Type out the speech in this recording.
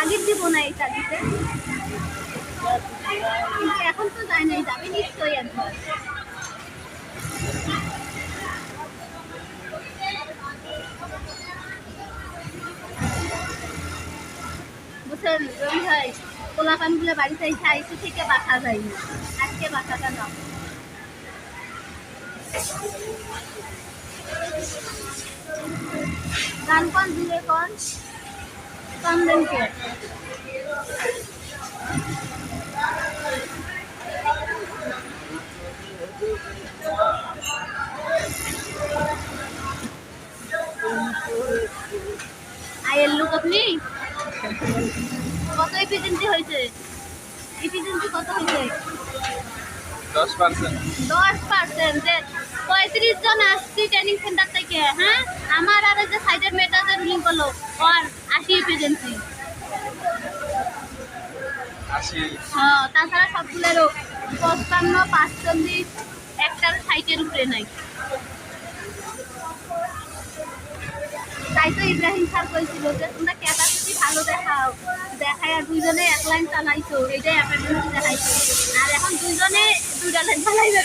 তাগিদ দিব না এই তাগিদে, কিন্তু এখন তো যায় নাই, যাবে নিশ্চয়ই একবার। বুঝছেন রবি ভাই, পোলাপানগুলো বাড়িতে এসে আইসি থেকে বাসা যায় না, আজকে বাসাটা নাও। গান কন দূরে কন কনদেনকে আয়ের লোক আপনি কত এফিসিয়েন্সি হয়েছে? এফিসিয়েন্সি কত হয়েছে? 10%। 10%। যে 35 জন আসছি ট্রেনিং সেন্টার থেকে, হ্যাঁ আমার আর যে সাইডের মেয়েটা যে রুলিং করলো ওর 80 এফিসিয়েন্সি। হ্যাঁ, তাছাড়া সবগুলোরও 55, 45, একটার 60-এর উপরে নাই। তাই তো ইব্রাহিম স্যার কইছিল যে তোমরা ক্যাপাসিটি ভালো দেখাও, দেখায় আর দুইজনে এক লাইন চালাইছো, এইটাই অ্যাপার্টমেন্ট দেখাইছো, আর এখন দুইজনে 2টা লাইন চালাইবে।